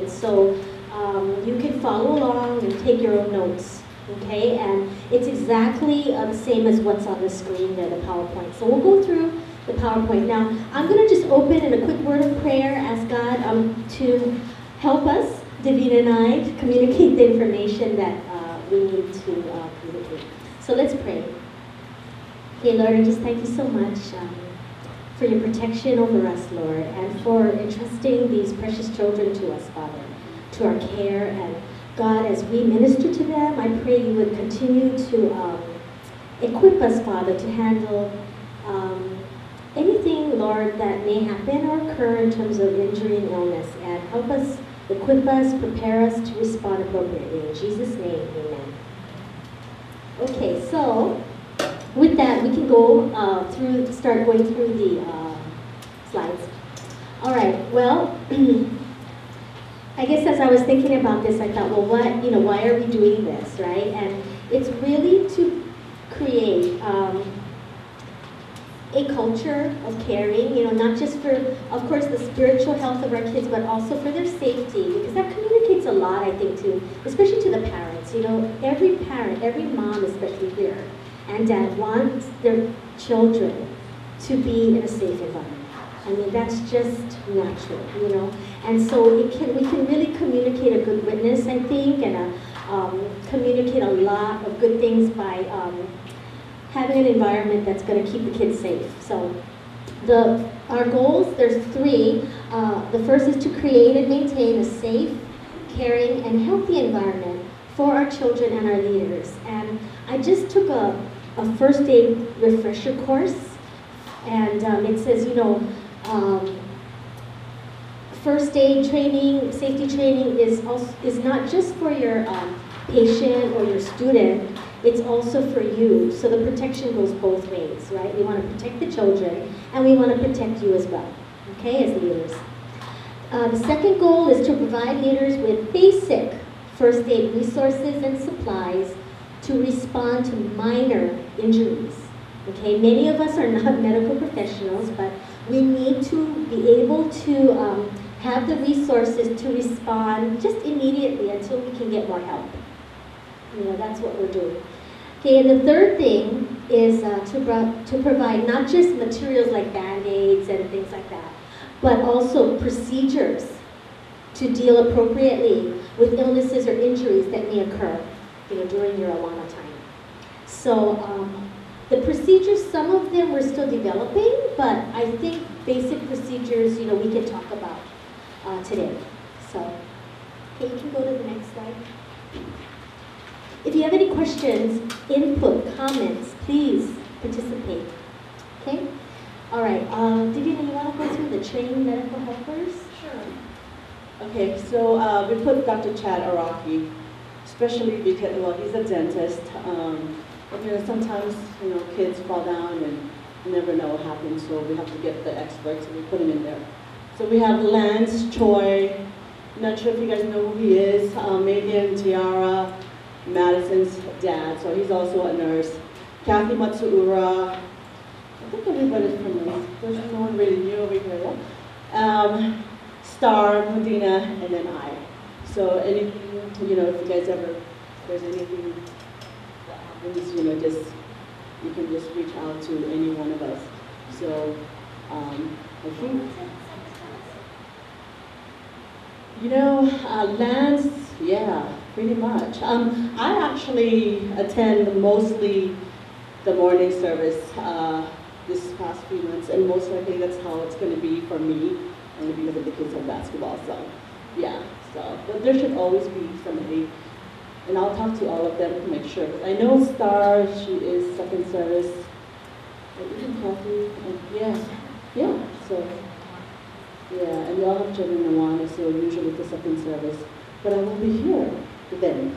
So you can follow along and take your own notes, okay? And it's exactly the same as what's on the screen there, the PowerPoint. So we'll go through the PowerPoint. Now, I'm going to just open in a quick word of prayer, ask God to help us, Davina and I, to communicate the information that we need to communicate. So let's pray. Okay, Lord, I just thank you so much for your protection over us, Lord, and for entrusting these precious children to us, Father, to our care. And God, as we minister to them, I pray you would continue to equip us, Father, to handle anything, Lord, that may happen or occur in terms of injury and illness, and help us, equip us, prepare us to respond appropriately. In Jesus' name, amen. Okay, so with that, we can go start going through the slides. All right, well, I guess as I was thinking about this, I thought, well, why are we doing this, right? And it's really to create a culture of caring, not just for, of course, the spiritual health of our kids, but also for their safety, because that communicates a lot, I think, especially to the parents. Every parent, every mom, especially here, and dad wants their children to be in a safe environment. I mean, that's just natural, And so we can really communicate a good witness, I think, and communicate a lot of good things by having an environment that's going to keep the kids safe. So our goals, there's three. The first is to create and maintain a safe, caring, and healthy environment for our children and our leaders. And I just took a first aid refresher course, and it says, first aid training, safety training is not just for your patient or your student, it's also for you. So the protection goes both ways, right? We want to protect the children, and we want to protect you as well, okay, as leaders. The second goal is to provide leaders with basic first aid resources and supplies to respond to minor injuries. Okay, many of us are not medical professionals, but we need to be able to have the resources to respond just immediately until we can get more help. That's what we're doing. Okay, and the third thing is to provide not just materials like Band-Aids and things like that, but also procedures to deal appropriately with illnesses or injuries that may occur during your Awana time. So the procedures, some of them we're still developing, but I think basic procedures, we can talk about today. So, okay, you can go to the next slide. If you have any questions, input, comments, please participate. Okay? All right, Divina, you want to go through the trained medical helpers? Sure. Okay, so we put Dr. Chad Araki, especially because, well, he's a dentist. But, sometimes, kids fall down and you never know what happens, so we have to get the experts and we put him in there. So we have Lance Choi, not sure if you guys know who he is, Megan Tiara, Madison's dad, so he's also a nurse. Kathy Matsuura, I think everybody's familiar. There's no one really new over here. Star, Medina, and then I. So anything, if you guys ever, if there's anything that happens, you can just reach out to any one of us. So I think, Lance, yeah, pretty much. I actually attend mostly the morning service this past few months, and most likely that's how it's going to be for me, only because of the kids have basketball. So, yeah. But there should always be somebody, and I'll talk to all of them to make sure. I know Star, she is second service. Even Kathy, yeah. So. Yeah, and we all have children in Awana, so usually the second service. But I will be here then.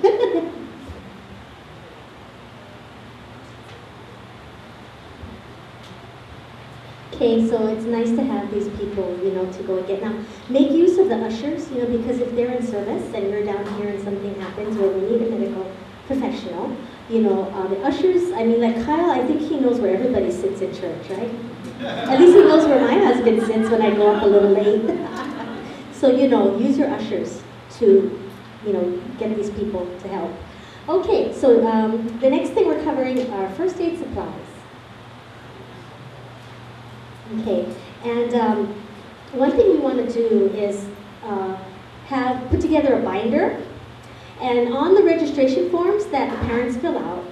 Okay, so it's nice to have these people, to go and get. Now, make use of the ushers, because if they're in service and you're down here and something happens where we need a medical professional, the ushers, like Kyle, I think he knows where everybody sits in church, right? At least he knows where my husband sits when I go up a little late. So, you know, use your ushers to, you know, get these people to help. Okay, so the next thing we're covering are first aid supplies. Okay, and one thing we want to do is put together a binder, and on the registration forms that the parents fill out,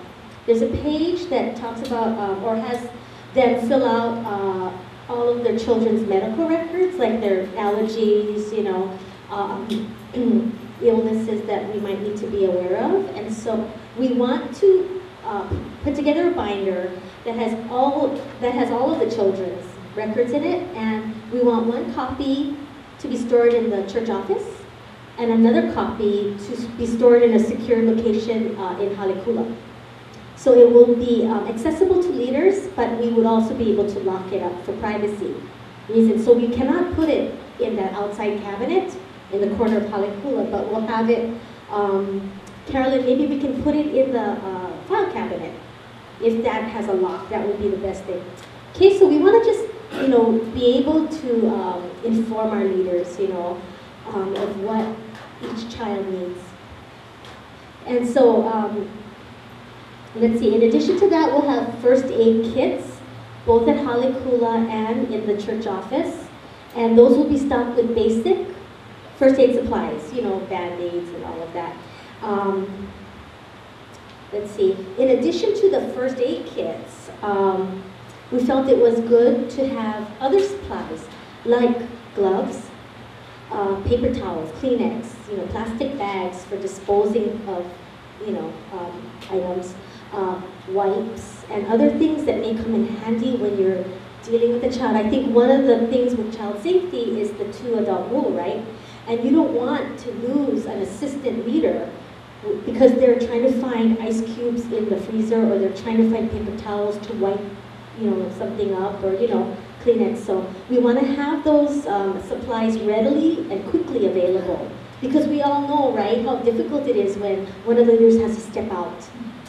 there's a page that talks about or has them fill out all of their children's medical records, like their allergies, you know, illnesses that we might need to be aware of. And so we want to put together a binder that has all of the children's records in it, and we want one copy to be stored in the church office and another copy to be stored in a secure location in Halikula. So it will be accessible to leaders, but we would also be able to lock it up for privacy reasons. So we cannot put it in that outside cabinet in the corner of Halikula, but we'll have it, Carolyn, maybe we can put it in the file cabinet. If that has a lock, that would be the best thing. Okay, so we want to just, you know, be able to inform our leaders, you know, of what each child needs. And so, let's see, in addition to that, we'll have first aid kits, both at Halikula and in the church office. And those will be stocked with basic first aid supplies, you know, Band-Aids and all of that. Let's see, in addition to the first aid kits, we felt it was good to have other supplies like gloves, paper towels, Kleenex, you know, plastic bags for disposing of, you know, items, wipes, and other things that may come in handy when you're dealing with a child. I think one of the things with child safety is the 2-adult rule, right? And you don't want to lose an assistant leader because they're trying to find ice cubes in the freezer, or they're trying to find paper towels to wipe, you know, something up, or, you know, Kleenex. So we want to have those supplies readily and quickly available, because we all know, right, how difficult it is when one of the leaders has to step out,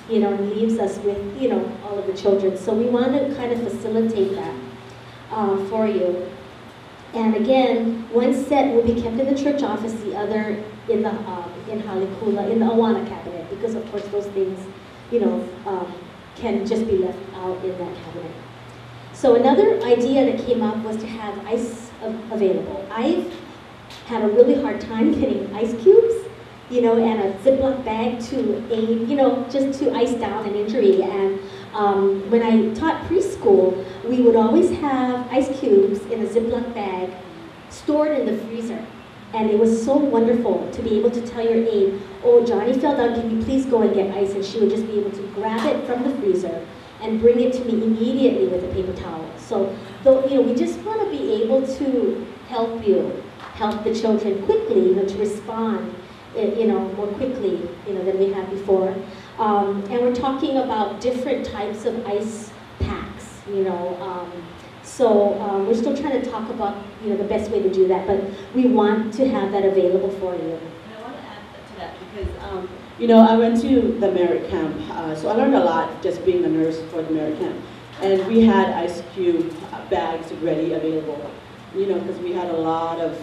you know, and leaves us with, you know, all of the children. So we want to kind of facilitate that for you. And again, one set will be kept in the church office, the other in the in Halikula, in the Awana cabinet, because of course those things, you know, can just be left out in that cabinet. So another idea that came up was to have ice available. I've had a really hard time getting ice cubes, you know, and a Ziploc bag to aid, you know, just to ice down an injury. And when I taught preschool, we would always have ice cubes in a Ziploc bag stored in the freezer. And it was so wonderful to be able to tell your aide, oh, Johnny fell down, can you please go and get ice? And she would just be able to grab it from the freezer and bring it to me immediately with a paper towel. So, you know, we just want to be able to help you, help the children quickly, you know, to respond, you know, more quickly, you know, than we had before. And we're talking about different types of ice packs, you know. So we're still trying to talk about, you know, the best way to do that, but we want to have that available for you. I want to add to that because, you know, I went to the merit camp, so I learned a lot just being a nurse for the merit camp. And we had ice cube bags ready available, you know, because we had a lot of,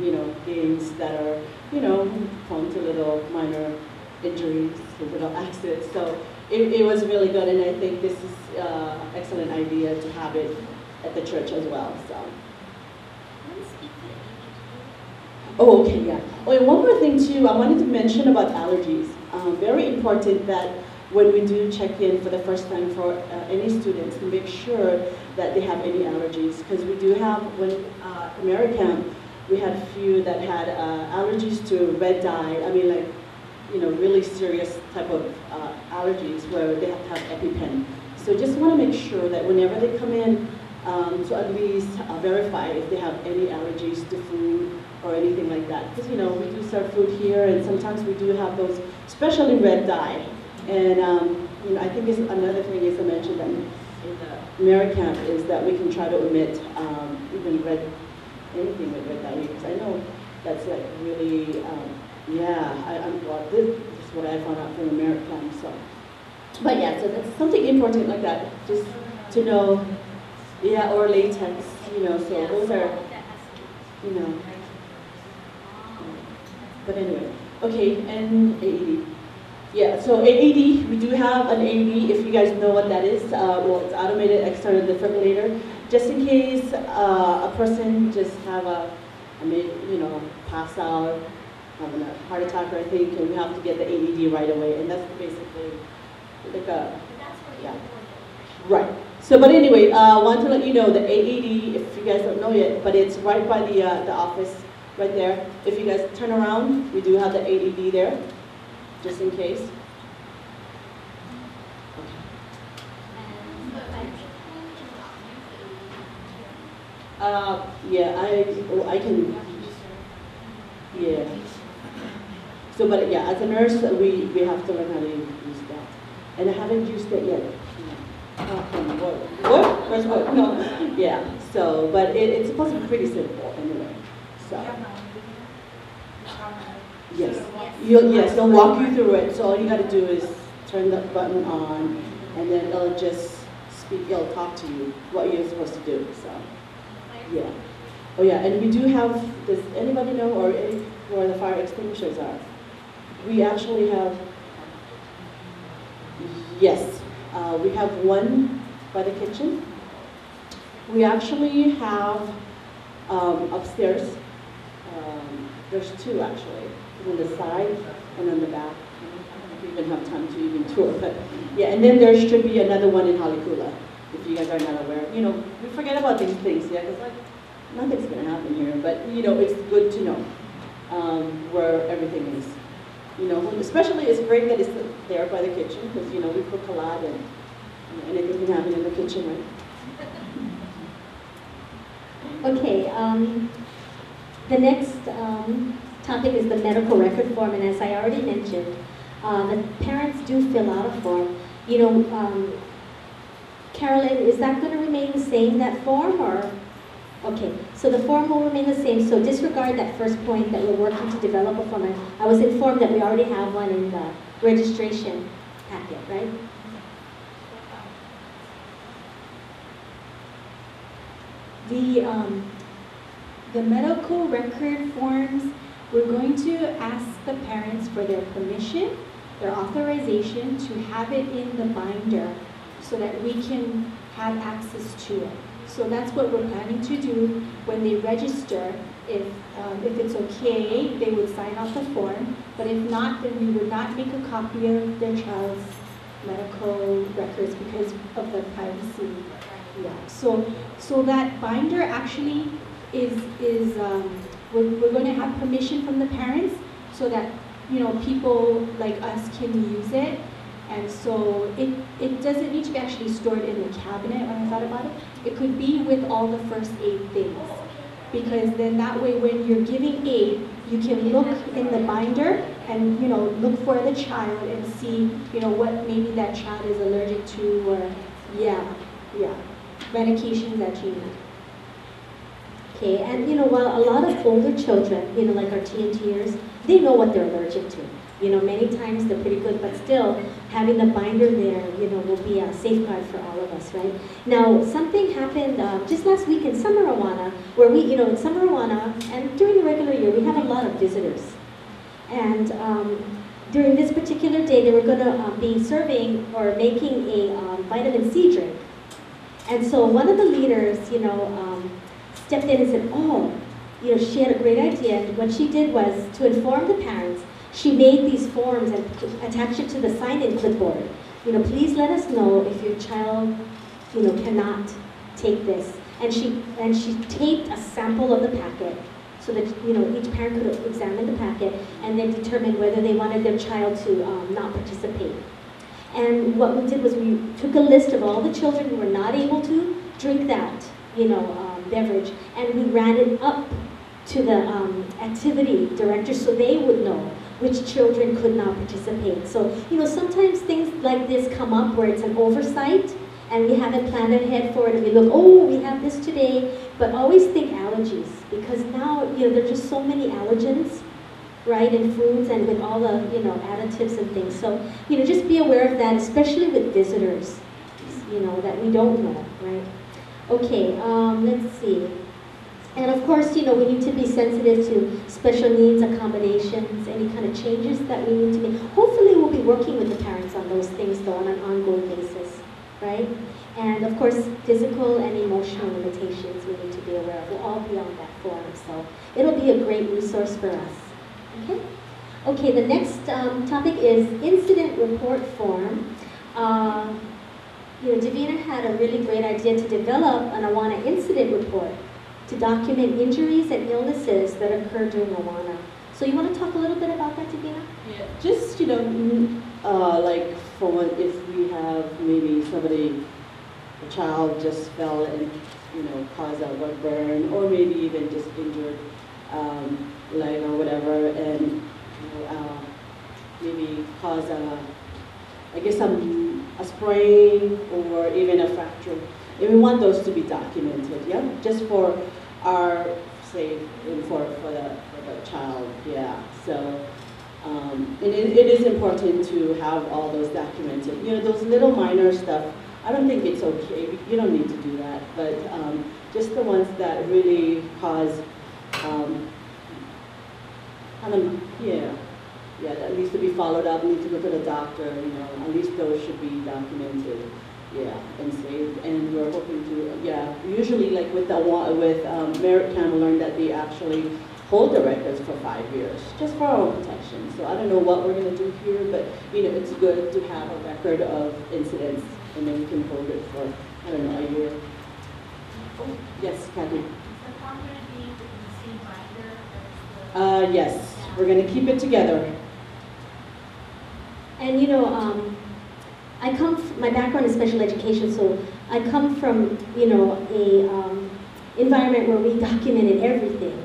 you know, games that are, you know, prone to little minor injuries, little accidents. So it was really good, and I think this is an excellent idea to have it at the church as well. So. Oh, okay, yeah. Oh, and one more thing too, I wanted to mention about allergies. Very important that when we do check in for the first time for any students, to make sure that they have any allergies, because we do have, when AmeriCamp, we had a few that had allergies to red dye. I mean, like, you know, really serious type of allergies where they have to have EpiPen. So just want to make sure that whenever they come in, to at least verify if they have any allergies to food or anything like that. Because, you know, we do serve food here, and sometimes we do have those, especially red dye. And, you know, I think another thing is to mention that in the AmeriCamp is that we can try to omit even anything with red dye, because I know that's like really, well, this is what I found out from AmeriCamp. So, but yeah, so that's something important like that, just to know. Yeah, or latex, you know, so those are, you know. But anyway, okay, and AED. Yeah, so AED, we do have an AED, if you guys know what that is. Well, it's automated external defibrillator. Just in case a person just have pass out, having a heart attack or anything, and we have to get the AED right away. And that's basically like a, yeah. Right. So, but anyway, I want to let you know the AED, if you guys don't know yet, but it's right by the office, right there. If you guys turn around, we do have the AED there, just in case. Yeah, I can, yeah. So, but yeah, as a nurse, we have to learn how to use that. And I haven't used it yet. What? First what? No. Yeah, so, but it's supposed to be pretty simple anyway, so. Yes, yes, they'll walk you through it, so all you gotta do is turn the button on, and then it'll just speak, it'll talk to you, what you're supposed to do, so. Yeah. Oh yeah, and we do have, does anybody know where the fire extinguishers are? We actually have, yes, we have one by the kitchen. We actually have upstairs, there's two actually, on the side and on the back. I don't know if we even have time to even tour, but yeah, and then there should be another one in Halikula, if you guys are not aware. You know, we forget about these things, yeah, because like, nothing's gonna happen here, but you know, it's good to know where everything is. You know, especially it's great that it's there by the kitchen, because you know, we cook a lot and anything can happen in the kitchen, right? Okay, the next topic is the medical record form, and as I already mentioned, the parents do fill out a form. You know, Carolyn, is that going to remain the same, that form, or? Okay, so the form will remain the same, so disregard that first point that we're working to develop a form. I was informed that we already have one in the registration packet, right? The medical record forms, we're going to ask the parents for their permission, their authorization to have it in the binder so that we can have access to it. So that's what we're planning to do when they register. If it's okay, they would sign off the form, but if not, then we would not make a copy of their child's medical records because of the privacy. Yeah. So that binder actually is we're going to have permission from the parents so that, you know, people like us can use it. And so it doesn't need to be actually stored in the cabinet when I thought about it. It could be with all the first aid things. Because then that way when you're giving aid, you can look in the binder and, you know, look for the child and see, you know, what maybe that child is allergic to, or medications that you need. Okay, and you know, while a lot of older children, you know, like our TNTers, they know what they're allergic to. You know, many times they're pretty good, but still, having the binder there, you know, will be a safeguard for all of us, right? Now, something happened just last week in Summer Awana, where we, you know, in Summer Awana, and during the regular year, we have a lot of visitors. And during this particular day, they were going to be serving or making a vitamin C drink. And so one of the leaders, you know, stepped in and said, oh, you know, she had a great idea. And what she did was to inform the parents. She made these forms and attached it to the sign-in clipboard. You know, please let us know if your child, you know, cannot take this. And she taped a sample of the packet so that, you know, each parent could examine the packet and then determine whether they wanted their child to not participate. And what we did was we took a list of all the children who were not able to drink that, you know, beverage, and we ran it up to the activity director so they would know which children could not participate. So, you know, sometimes things like this come up where it's an oversight and we haven't planned ahead for it and we look, oh, we have this today, but always think allergies, because now, you know, there are just so many allergens, right, in foods and with all the, you know, additives and things. So, you know, just be aware of that, especially with visitors, you know, that we don't know, right? Okay, let's see. And of course, you know, we need to be sensitive to special needs accommodations. changes that we need to make. Hopefully we'll be working with the parents on those things though on an ongoing basis, right? And of course, physical and emotional limitations we need to be aware of. We'll all be on that forum, so it'll be a great resource for us. Okay? Okay, the next topic is incident report form. Davina had a really great idea to develop an Awana incident report to document injuries and illnesses that occurred during Awana. So you want to talk a little bit about that, Davina? Yeah, just, like if we have maybe somebody, a child just fell and, caused a blood burn, or maybe even just injured leg or whatever, and maybe cause a sprain or even a fracture. And we want those to be documented, yeah, just for our sake and for the child, yeah. So, and it is important to have all those documented. Those little minor stuff, I don't think it's okay. You don't need to do that, but just the ones that really cause, that needs to be followed up, need to go to the doctor, at least those should be documented, and saved. And we're hoping to, usually like with Merit Camp, we learned that they actually hold the records for 5 years, just for our own protection. So I don't know what we're going to do here, but it's good to have a record of incidents, and then we can hold it for, I don't know, a year. Oh, yes, Kathy. Is the form going to be in the same binder as the... Yes, we're going to keep it together. And my background is special education, so I come from, a environment where we documented everything,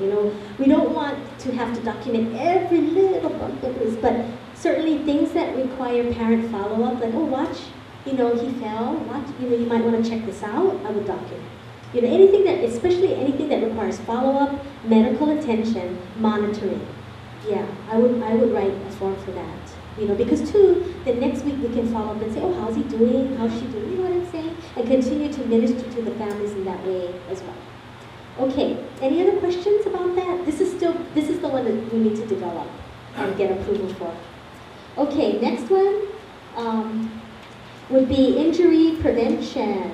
We don't want to have to document every little bump of this, but certainly things that require parent follow-up, like, oh, watch, he fell, watch, you might want to check this out, I would document. Especially anything that requires follow-up, medical attention, monitoring. Yeah, I would write a form for that. Because too, the next week we can follow up and say, oh, how's he doing? How's she doing? You know what I'm saying? And continue to minister to the families in that way as well. Okay, any other questions about that? This is the one that we need to develop and get approval for. Okay, next one would be injury prevention.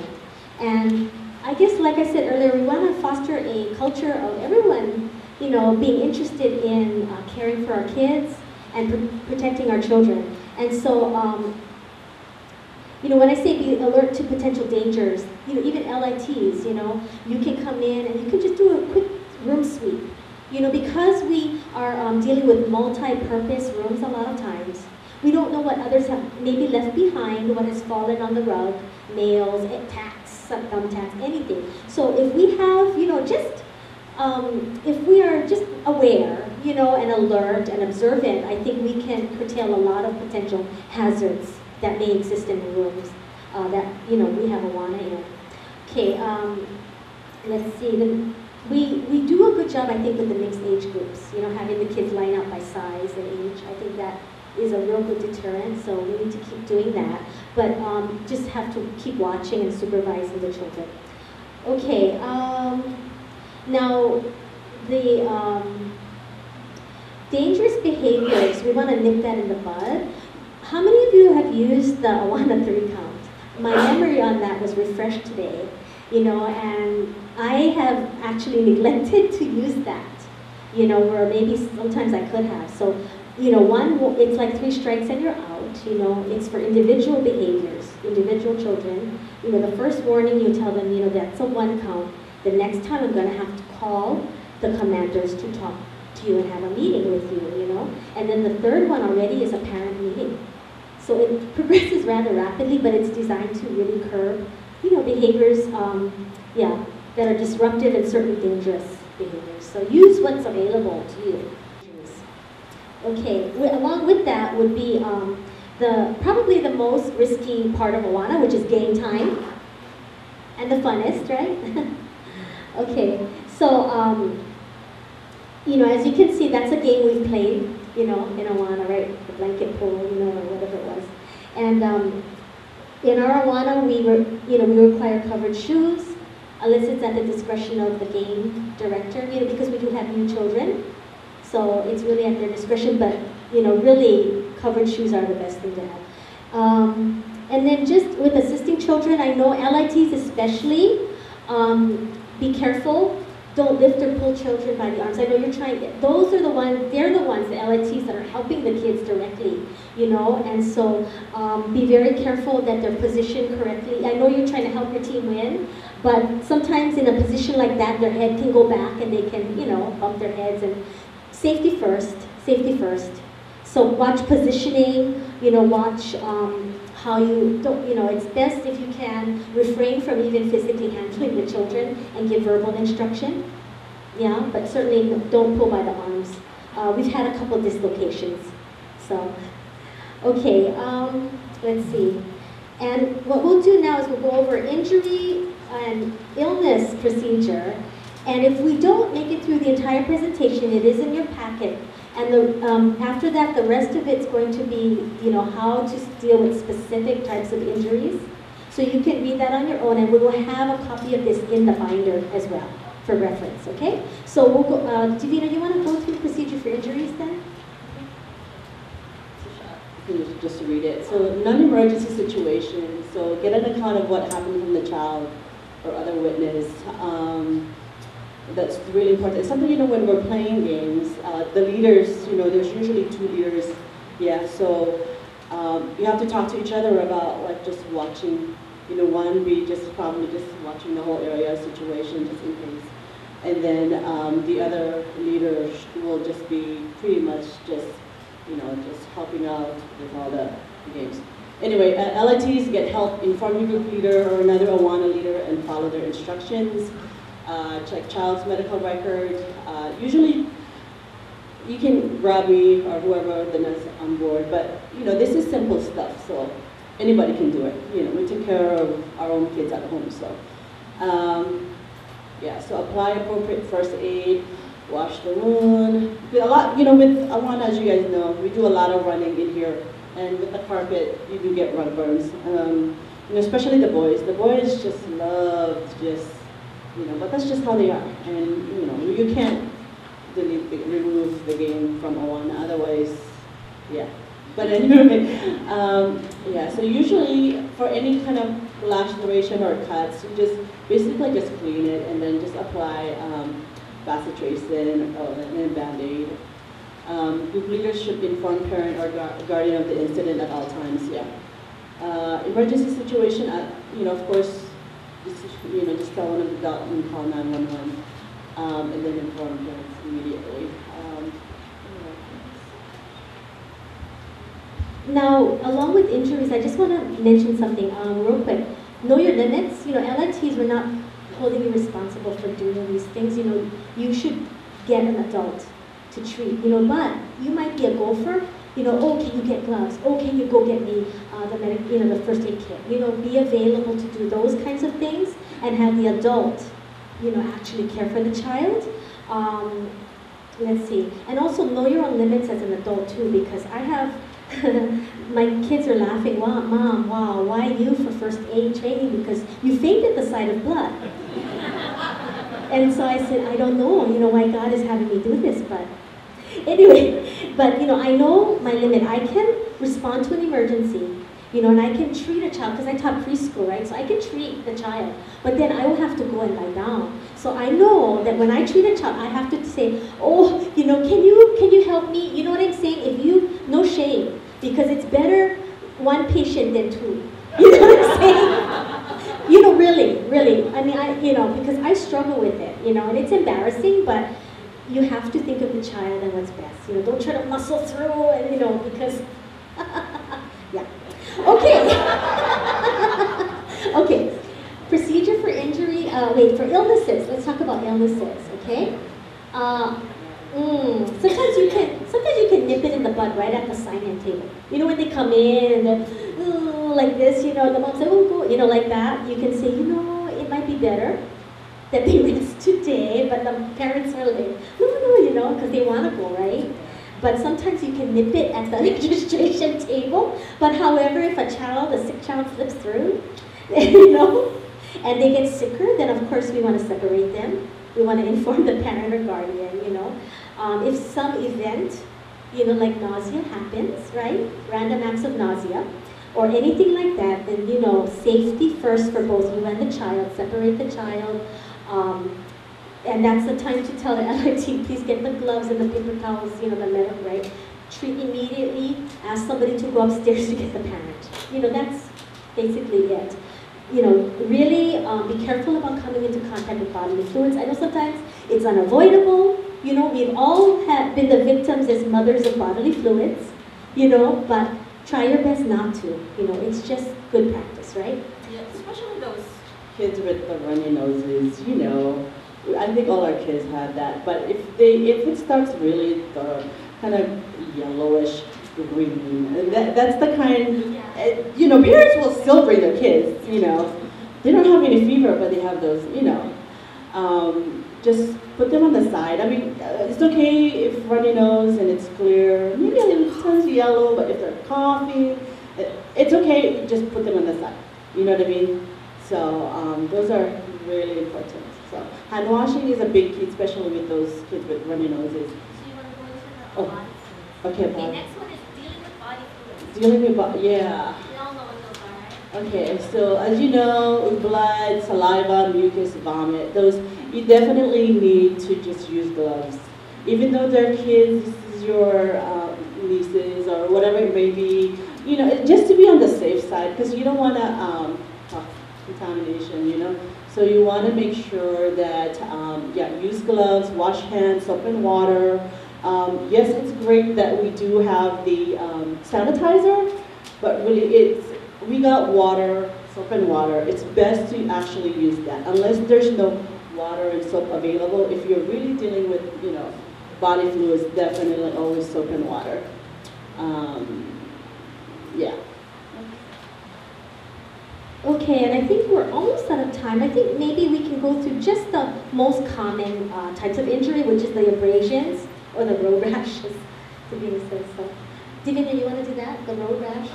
And I guess, like I said earlier, we want to foster a culture of everyone, being interested in caring for our kids and protecting our children. And so, when I say be alert to potential dangers, even LITs, you can come in and you can just do a quick room sweep. Because we are dealing with multi-purpose rooms a lot of times, we don't know what others have maybe left behind, what has fallen on the rug, nails, tacks, thumbtacks, anything. So if we have, if we are just aware, and alert and observant, I think we can curtail a lot of potential hazards that may exist in the rooms that, we have Awana in. Okay, let's see. We do a good job, I think, with the mixed age groups, having the kids line up by size and age. I think that is a real good deterrent, so we need to keep doing that. But just have to keep watching and supervising the children. Okay, now the dangerous behaviors, we want to nip that in the bud. How many of you have used the Awana 3 count? My memory on that was refreshed today, and I have actually neglected to use that, where maybe sometimes I could have. So, it's like 3 strikes and you're out, it's for individual behaviors, individual children. The first warning you tell them, that's a 1 count. The next time I'm going to have to call the commanders to talk to you and have a meeting with you, And then the 3rd one already is a parent meeting. So it progresses rather rapidly, but it's designed to really curb, behaviors, that are disruptive and certainly dangerous behaviors. So use what's available to you. Okay, along with that would be probably the most risky part of Awana, which is game time, and the funnest, right? Okay, so as you can see, that's a game we've played, in Awana, right? The blanket pull, or whatever it was. And in our Awana, we require covered shoes. Unless it's at the discretion of the game director, because we do have new children. So it's really at their discretion, but really covered shoes are the best thing to have. And then just with assisting children, I know LITs especially, be careful. Don't lift or pull children by the arms. I know you're trying, those are the ones, they're the ones, the LITs, that are helping the kids directly, and so be very careful that they're positioned correctly. I know you're trying to help your team win, but sometimes in a position like that, their head can go back and they can, bump their heads, and safety first, safety first. So watch positioning, watch how you don't, it's best if you can refrain from even physically handling the children and give verbal instruction. Yeah, but certainly don't pull by the arms. We've had a couple dislocations. So, okay, let's see. And what we'll do now is we'll go over injury and illness procedure. And if we don't make it through the entire presentation, it is in your packet. And after that, the rest of it's going to be, how to deal with specific types of injuries. So you can read that on your own, and we will have a copy of this in the binder as well for reference, okay? So we'll go, Divina, you want to go through procedure for injuries then? Just to read it. So non-emergency situations, so get an account of what happened from the child or other witness. That's really important. It's something, when we're playing games, the leaders, there's usually 2 leaders. Yeah, so you have to talk to each other about just watching, one be probably just watching the whole area situation just in case. And then the other leader will just be pretty much just helping out with all the games. Anyway, LITs get help, inform your group leader or another Awana leader and follow their instructions. Check child's medical record. Usually, you can grab me or whoever then is on board, but this is simple stuff, so anybody can do it. We take care of our own kids at home, so yeah. So apply appropriate first aid, wash the wound. A lot, with Awana, as you guys know, we do a lot of running in here, and with the carpet, you do get rug burns. Especially the boys. The boys just love but that's just how they are. And, you can't remove the game from Awana, otherwise, yeah. But anyway, yeah, so usually for any kind of laceration or cuts, you just basically just clean it and then just apply bacitracin and Band-Aid. Group leaders should inform parent or guardian of the incident at all times, yeah. Emergency situation, of course, just tell one of the adults and call 911, and then inform parents immediately. Now, along with injuries, I just want to mention something real quick. Know your limits. LITs, we're not holding you responsible for doing these things. You should get an adult to treat. But you might be a golfer. Oh, can you get gloves? Oh, can you go get me the first aid kit? Be available to do those kinds of things and have the adult, actually care for the child. Let's see. And also know your own limits as an adult too, because I have, my kids are laughing, wow, Mom, wow, why you for first aid training? Because you fainted the sight of blood. And so I said, I don't know, why God is having me do this, but anyway, but I know my limit. I can respond to an emergency, and I can treat a child, because I taught preschool, right? So I can treat the child, but then I will have to go and lie down. So I know that when I treat a child, I have to say, oh, can you help me? You know what I'm saying? No shame, because it's better one patient than 2. You know what I'm saying? Really. I mean, because I struggle with it, and it's embarrassing, but you have to think of the child and what's best. Don't try to muscle through and, because, yeah. Okay. Okay. Procedure for injury, for illnesses. Let's talk about illnesses, okay? Sometimes you can nip it in the bud right at the sign-in table. When they come in and they're like this, the mom says, oh, go, like that. You can say, it might be better that they rest today, but the parents are like, no, because they want to go, right? But sometimes you can nip it at the registration table. But however, if a sick child slips through, and they get sicker, then of course we want to separate them. We want to inform the parent or guardian, If some event, you know, like nausea happens, right? Random acts of nausea, or anything like that, then, you know, safety first for both you and the child. Separate the child. And that's the time to tell the LRT, please get the gloves and the paper towels, you know, the medical, right? Treat immediately, ask somebody to go upstairs to get the parent. You know, that's basically it. You know, really be careful about coming into contact with bodily fluids. I know sometimes it's unavoidable. You know, we've all been the victims as mothers of bodily fluids, you know, but try your best not to. You know, it's just good practice, right? Yeah, especially those kids with the runny noses, you know. I think all our kids have that, but if it starts really kind of yellowish green, and that's the kind, you know, parents will still bring their kids, you know. They don't have any fever, but they have those, you know. Just put them on the side. I mean, it's okay if runny nose and it's clear. Maybe it turns yellow, but if they're coughing, it's okay. Just put them on the side. You know what I mean? So those are really important. So hand washing is a big key, especially with those kids with runny noses. So you want to go into the body fluids. Okay, Okay, next one is dealing with body fluids. Dealing with yeah. We all know what those are, right? Okay, so as you know, blood, saliva, mucus, vomit, those, you definitely need to just use gloves. Even though they're kids, this is your nieces or whatever it may be, you know, just to be on the safe side, because you don't want to have contamination, you know. So you want to make sure that, use gloves, wash hands, soap and water. Yes, it's great that we do have the sanitizer, but really we got water, soap and water. It's best to actually use that, unless there's no water and soap available. If you're really dealing with, you know, body fluids, definitely always soap and water. Yeah. Okay, and I think we're almost out of time. I think maybe we can go through just the most common types of injury, which is the abrasions or the road rashes, to be said. So, Divina, you want to do that? The road rash?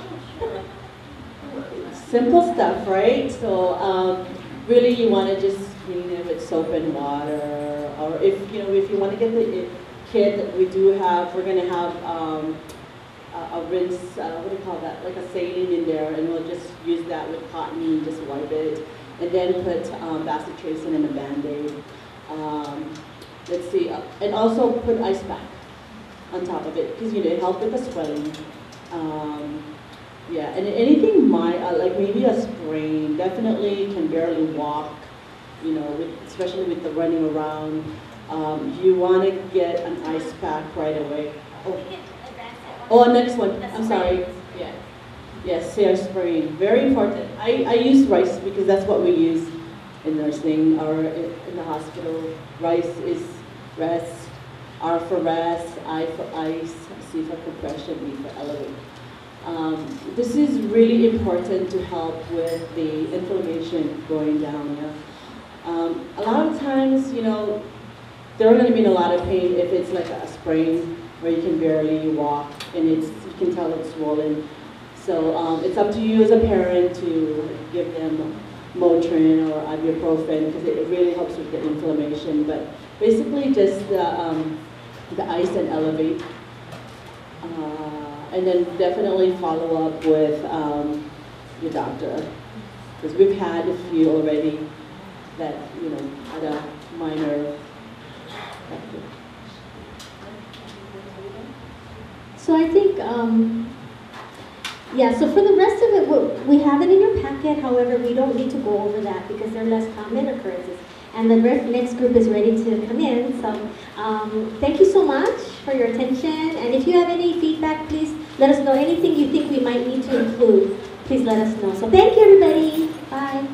Simple stuff, right? So really, you want to just clean it with soap and water, or if you want to get the kit that we do have, we're gonna have a rinse, what do you call that, like a saline in there, and we'll just use that with cotton and just wipe it, and then put bacitracin in a Band-Aid. Let's see, and also put ice pack on top of it, because, you know, it helps with the swelling. Yeah, and anything like maybe a sprain, definitely can barely walk, you know, especially with the running around. You want to get an ice pack right away. Next one. I'm sorry. Yeah. Yes, hair sprain. Very important. I use rice because that's what we use in nursing or in the hospital. Rice is rest, R for rest, I for ice, C for compression, E for elevate. This is really important to help with the inflammation going down. Yeah? A lot of times, you know, they're going to be in a lot of pain if it's like a sprain where you can barely walk and you can tell it's swollen. So it's up to you as a parent to give them Motrin or ibuprofen because it really helps with the inflammation. But basically just the ice and elevate. And then definitely follow up with your doctor, because we've had a few already that, you know, had a minor. So I think, yeah, so for the rest of it, we have it in your packet. However, we don't need to go over that because they're less common occurrences. And the next group is ready to come in. So thank you so much for your attention. And if you have any feedback, please let us know. Anything you think we might need to include, please let us know. So thank you, everybody. Bye.